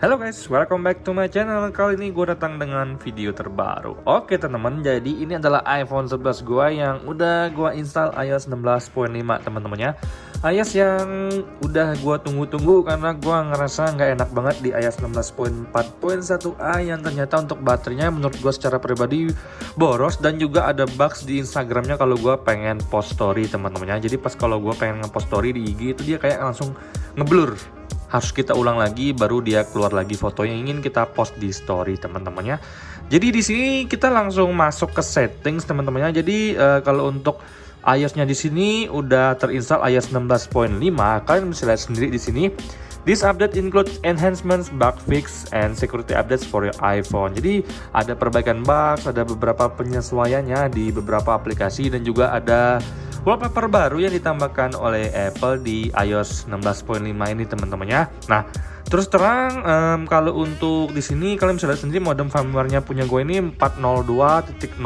Halo guys, welcome back to my channel. Kali ini gue datang dengan video terbaru. Oke teman-teman, jadi ini adalah iPhone 11 gue yang udah gue install iOS 16.5 teman-temannya. iOS yang udah gue tunggu-tunggu karena gue ngerasa nggak enak banget di iOS 16.4.1a yang ternyata untuk baterainya menurut gue secara pribadi boros, dan juga ada bugs di Instagramnya kalau gue pengen post story teman-temannya. Jadi pas kalau gue pengen nge-post story di IG itu dia kayak langsung ngeblur. Harus kita ulang lagi baru dia keluar lagi foto yang ingin kita post di story teman-temannya. Jadi di sini kita langsung masuk ke settings teman-temannya. Jadi kalau untuk iOS-nya di sini udah terinstall iOS 16.5. Kalian bisa lihat sendiri di sini. This update includes enhancements, bug fix, and security updates for your iPhone. Jadi ada perbaikan bugs, ada beberapa penyesuaiannya di beberapa aplikasi, dan juga ada wallpaper baru yang ditambahkan oleh Apple di iOS 16.5 ini teman-temannya. Nah, terus terang kalau untuk di sini kalian bisa lihat sendiri modem firmware-nya punya gue ini 402.01.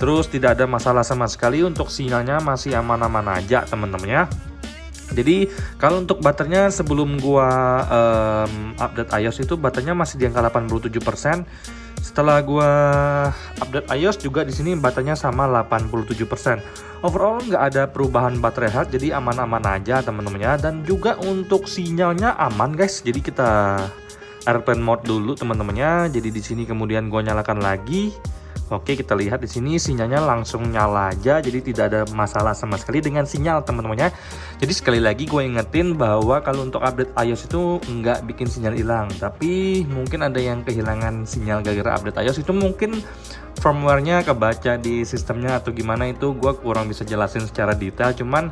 Terus tidak ada masalah sama sekali, untuk sinyalnya masih aman-aman aja teman-temannya. Jadi kalau untuk baterainya sebelum gua update iOS itu baterainya masih di angka 87%. Setelah gua update iOS juga di sini baterainya sama 87%. Overall nggak ada perubahan baterai health, jadi aman-aman aja teman-temannya. Dan juga untuk sinyalnya aman guys. Jadi kita airplane mode dulu teman-temannya. Jadi di sini kemudian gua nyalakan lagi. Oke, kita lihat di sini sinyalnya langsung nyala aja, jadi tidak ada masalah sama sekali dengan sinyal teman-temannya. Jadi sekali lagi gue ingetin bahwa kalau untuk update iOS itu nggak bikin sinyal hilang, tapi mungkin ada yang kehilangan sinyal gara-gara update iOS itu, mungkin firmware-nya kebaca di sistemnya atau gimana, itu gue kurang bisa jelasin secara detail. Cuman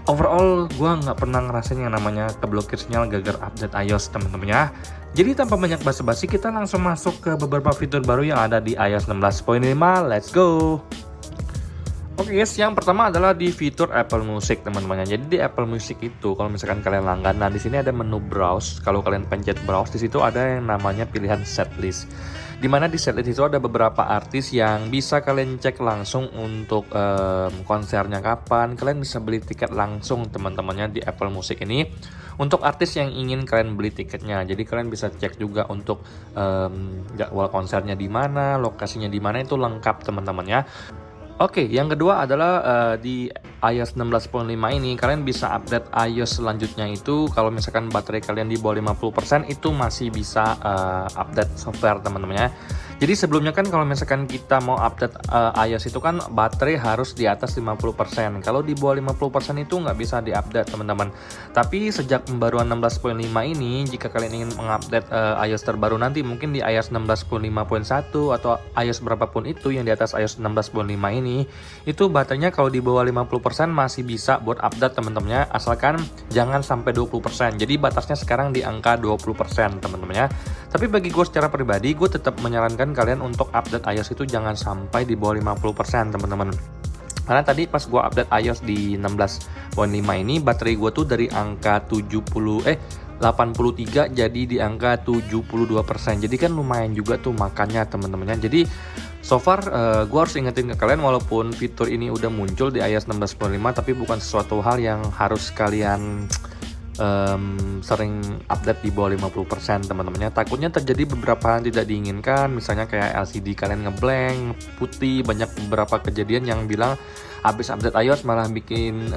overall gue nggak pernah ngerasain yang namanya keblokir sinyal gara-gara update iOS teman-temannya. Jadi tanpa banyak basa-basi kita langsung masuk ke beberapa fitur baru yang ada di iOS 16.5. Let's go. Oke guys, yang pertama adalah di fitur Apple Music teman-temannya. Jadi di Apple Music itu kalau misalkan kalian langgan, nah di sini ada menu browse. Kalau kalian pencet browse, di situ ada yang namanya pilihan setlist. Dimana di setlist itu ada beberapa artis yang bisa kalian cek langsung untuk konsernya kapan. Kalian bisa beli tiket langsung teman-temannya di Apple Music ini untuk artis yang ingin kalian beli tiketnya. Jadi kalian bisa cek juga untuk jadwal konsernya di mana, lokasinya di mana, itu lengkap teman-temannya. Oke, yang kedua adalah di iOS 16.5 ini kalian bisa update iOS selanjutnya itu kalau misalkan baterai kalian di bawah 50% itu masih bisa update software teman-temannya. Jadi sebelumnya kan kalau misalkan kita mau update iOS itu kan baterai harus di atas 50%. Kalau di bawah 50% itu nggak bisa diupdate teman-teman. Tapi sejak pembaruan 16.5 ini, jika kalian ingin mengupdate iOS terbaru nanti, mungkin di iOS 16.5.1 atau iOS berapapun itu yang di atas iOS 16.5 ini, itu baterainya kalau di bawah 50% masih bisa buat update teman-temannya, asalkan jangan sampai 20%. Jadi batasnya sekarang di angka 20% teman-temannya. Tapi bagi gue secara pribadi, gue tetap menyarankan kalian untuk update iOS itu jangan sampai di bawah 50% teman-teman. Karena tadi pas gue update iOS di 16.5 ini, baterai gue tuh dari angka 83 jadi di angka 72%. Jadi kan lumayan juga tuh makannya teman-temannya. Jadi so far gue harus ingetin ke kalian, walaupun fitur ini udah muncul di iOS 16.5, tapi bukan sesuatu hal yang harus kalian sering update di bawah 50% teman-temannya. Takutnya terjadi beberapa hal yang tidak diinginkan, misalnya kayak LCD kalian ngeblank, putih. Banyak beberapa kejadian yang bilang habis update iOS malah bikin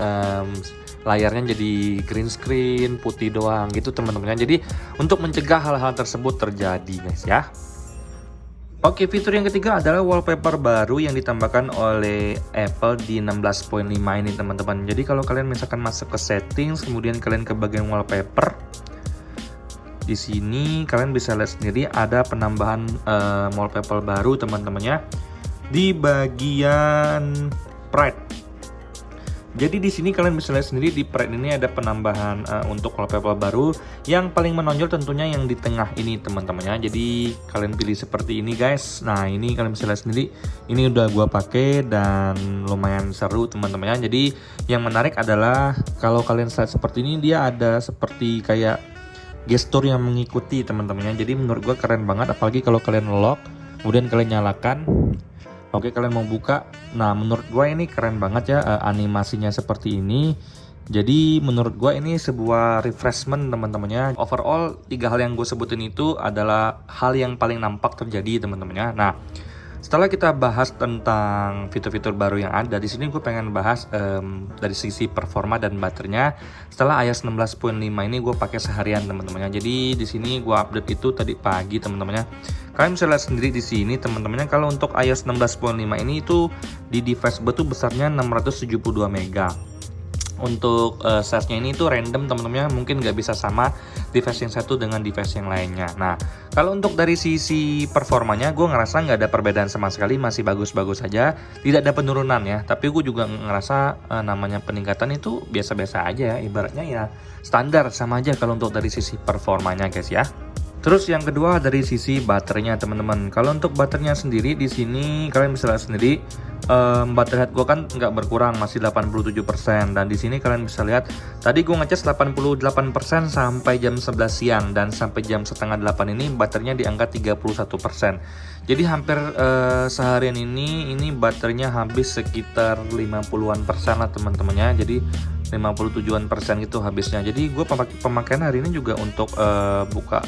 layarnya jadi green screen, putih doang gitu teman-temannya. Jadi untuk mencegah hal-hal tersebut terjadi guys ya. Oke, fitur yang ketiga adalah wallpaper baru yang ditambahkan oleh Apple di 16.5 ini teman-teman. Jadi kalau kalian misalkan masuk ke settings, kemudian kalian ke bagian wallpaper, di sini kalian bisa lihat sendiri ada penambahan wallpaper baru teman-temannya di bagian Pride. Jadi di sini kalian bisa lihat sendiri di Pride ini ada penambahan untuk wallpaper baru. Yang paling menonjol tentunya yang di tengah ini teman-temannya. Jadi kalian pilih seperti ini guys. Nah ini kalian bisa lihat sendiri. Ini udah gua pakai dan lumayan seru teman-temannya. Jadi yang menarik adalah kalau kalian lihat seperti ini, dia ada seperti kayak gestur yang mengikuti teman-temannya. Jadi menurut gua keren banget. Apalagi kalau kalian lock, kemudian kalian nyalakan. Oke, kalian mau buka. Nah menurut gue ini keren banget ya animasinya seperti ini. Jadi menurut gue ini sebuah refreshment teman-temannya. Overall 3 hal yang gue sebutin itu adalah hal yang paling nampak terjadi teman-temannya. Nah, setelah kita bahas tentang fitur-fitur baru yang ada, di sini gue pengen bahas dari sisi performa dan baterainya. Setelah iOS 16.5 ini gue pakai seharian teman-temannya. Jadi di sini gue update itu tadi pagi teman-temannya. Kalian bisa lihat sendiri di sini teman-temannya, kalau untuk iOS 16.5 ini itu di device gue tuh besarnya 672 MB. Untuk size-nya ini tuh random teman-teman, mungkin nggak bisa sama device yang satu dengan device yang lainnya. Nah, kalau untuk dari sisi performanya gue ngerasa nggak ada perbedaan sama sekali, masih bagus-bagus saja, tidak ada penurunan ya. Tapi gue juga ngerasa namanya peningkatan itu biasa-biasa aja ya, ibaratnya ya standar sama aja kalau untuk dari sisi performanya guys ya. Terus yang kedua dari sisi baterainya teman-teman. Kalau untuk baterainya sendiri di sini kalian bisa lihat sendiri, baterai head gue kan nggak berkurang, masih 87%. Dan di sini kalian bisa lihat tadi gue ngecas 88% sampai jam 11 siang, dan sampai jam setengah 8 ini baterainya di angka 31%. Jadi hampir seharian ini baterainya habis sekitar 50-an persen lah teman-temannya. Jadi 57-an persen gitu habisnya. Jadi gue pemakaian hari ini juga untuk buka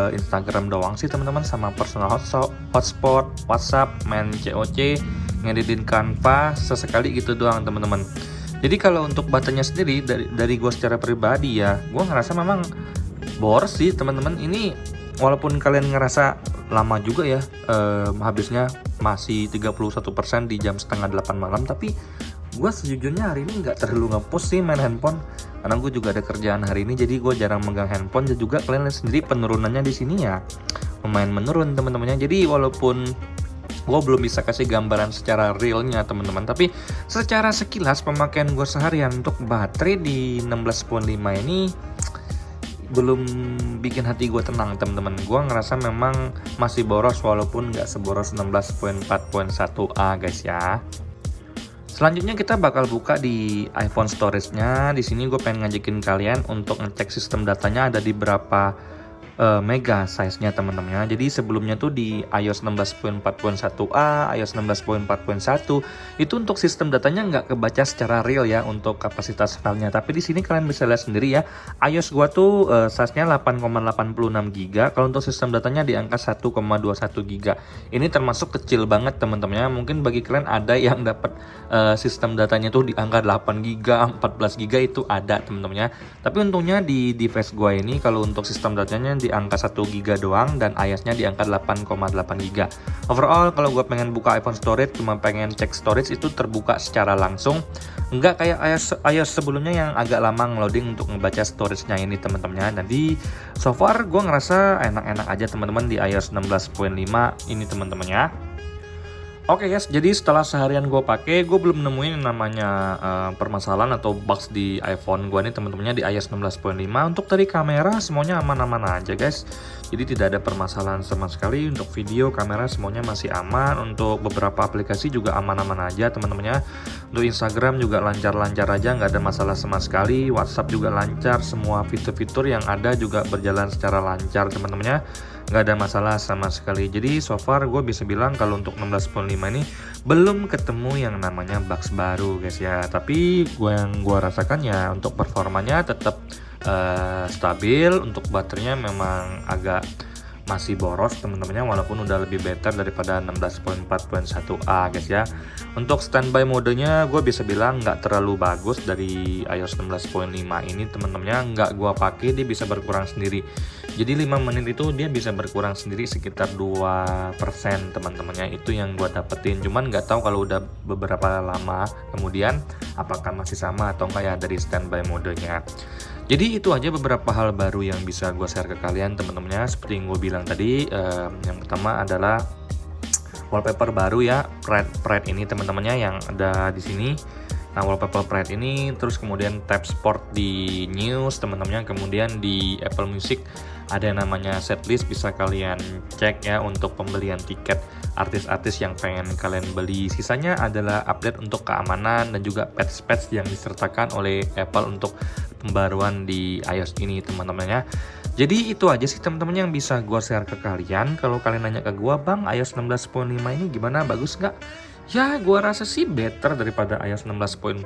Instagram doang sih teman-teman, sama personal hotspot, WhatsApp, main COC, ngeditin Canva sesekali gitu doang teman-teman. Jadi kalau untuk baterainya sendiri dari gue secara pribadi ya, gue ngerasa memang boros sih teman-teman. Ini walaupun kalian ngerasa lama juga ya habisnya masih 31% di jam setengah 8 malam, tapi gue sejujurnya hari ini nggak terlalu ngepost sih main handphone, karena gue juga ada kerjaan hari ini, jadi gue jarang megang handphone. Dan juga kalian lihat sendiri penurunannya di sini ya lumayan menurun teman-temannya. Jadi walaupun gue belum bisa kasih gambaran secara realnya teman-teman, tapi secara sekilas pemakaian gue seharian untuk baterai di 16.5 ini belum bikin hati gue tenang teman-teman. Gue ngerasa memang masih boros, walaupun nggak seboros 16.4.1a guys ya. Selanjutnya kita bakal buka di iPhone storage-nya. Di sini gue pengen ngajakin kalian untuk ngecek sistem datanya ada di berapa mega size-nya teman-teman. Jadi sebelumnya tuh di iOS 16.4.1a, iOS 16.4.1 itu untuk sistem datanya nggak kebaca secara real ya untuk kapasitas filenya. Tapi di sini kalian bisa lihat sendiri ya, iOS gua tuh size-nya 8,86 GB. Kalau untuk sistem datanya di angka 1,21 GB. Ini termasuk kecil banget teman-teman. Mungkin bagi kalian ada yang dapat sistem datanya tuh di angka 8 GB, 14 GB itu ada teman-teman. Tapi untungnya di device gua ini kalau untuk sistem datanya di angka 1 GB doang, dan iOS-nya di angka 8,8 GB. Overall kalau gue pengen buka iPhone storage, cuma pengen cek storage itu terbuka secara langsung, enggak kayak iOS sebelumnya yang agak lama ngeloading untuk ngebaca storage-nya ini teman-teman. Jadi so far gue ngerasa enak-enak aja teman-teman di iOS 16.5 ini teman-teman ya. Oke guys, jadi setelah seharian gue pakai, gue belum nemuin namanya permasalahan atau bugs di iPhone gue nih teman-temannya di iOS 16.5. Untuk dari kamera semuanya aman-aman aja guys. Jadi tidak ada permasalahan sama sekali. Untuk video, kamera semuanya masih aman. Untuk beberapa aplikasi juga aman-aman aja teman-temannya. Untuk Instagram juga lancar-lancar aja, nggak ada masalah sama sekali. WhatsApp juga lancar, semua fitur-fitur yang ada juga berjalan secara lancar teman-temannya. Nggak ada masalah sama sekali. Jadi so far gue bisa bilang kalau untuk 16.5 ini belum ketemu yang namanya bugs baru guys ya. Tapi yang gue rasakan ya untuk performanya tetap stabil. Untuk baterainya memang agak masih boros teman-temannya, walaupun udah lebih better daripada 16.4.1a guys ya. Untuk standby modenya gue bisa bilang nggak terlalu bagus dari iOS 16.5 ini teman-temannya. Nggak gue pakai, dia bisa berkurang sendiri. Jadi 5 menit itu dia bisa berkurang sendiri sekitar 2% teman-temannya. Itu yang gue dapetin. Cuman nggak tahu kalau udah beberapa lama kemudian apakah masih sama atau enggak ya dari standby modenya. Jadi itu aja beberapa hal baru yang bisa gue share ke kalian teman-temannya. Seperti yang gue bilang tadi, yang pertama adalah wallpaper baru ya, Pride ini teman-temannya yang ada di sini. Nah, wallpaper Pride ini, terus kemudian tab sport di news teman-temannya, kemudian di Apple Music ada yang namanya setlist, bisa kalian cek ya untuk pembelian tiket artis-artis yang pengen kalian beli. Sisanya adalah update untuk keamanan dan juga patch-patch yang disertakan oleh Apple untuk pembaruan di iOS ini teman-temannya. Jadi itu aja sih teman-teman yang bisa gue share ke kalian. Kalau kalian nanya ke gue, bang iOS 16.5 ini gimana, bagus nggak? Ya, gua rasa sih better daripada iOS 16.4.1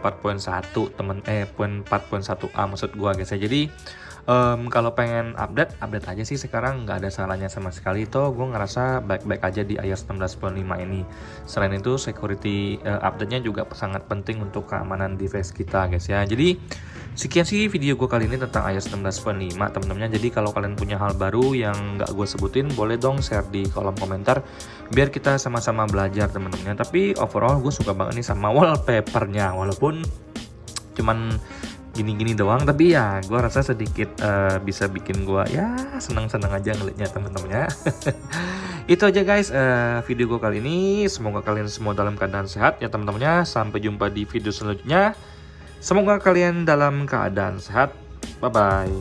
temen poin 4.1a maksud gua guys ya. Jadi kalau pengen update aja sih sekarang, nggak ada salahnya sama sekali. Toh gua ngerasa baik-baik aja di iOS 16.5 ini. Selain itu security update-nya juga sangat penting untuk keamanan device kita guys ya. Jadi sekian sih video gue kali ini tentang iOS 16.5 teman-temannya. Jadi kalau kalian punya hal baru yang nggak gue sebutin, boleh dong share di kolom komentar biar kita sama-sama belajar teman-temannya. Tapi overall gue suka banget nih sama wallpapernya, walaupun cuman gini-gini doang, tapi ya gue rasa sedikit bisa bikin gue ya senang-senang aja ngeliatnya teman-temannya. Itu aja guys video gue kali ini. Semoga kalian semua dalam keadaan sehat ya teman-temannya. Sampai jumpa di video selanjutnya. Semoga kalian dalam keadaan sehat. Bye-bye.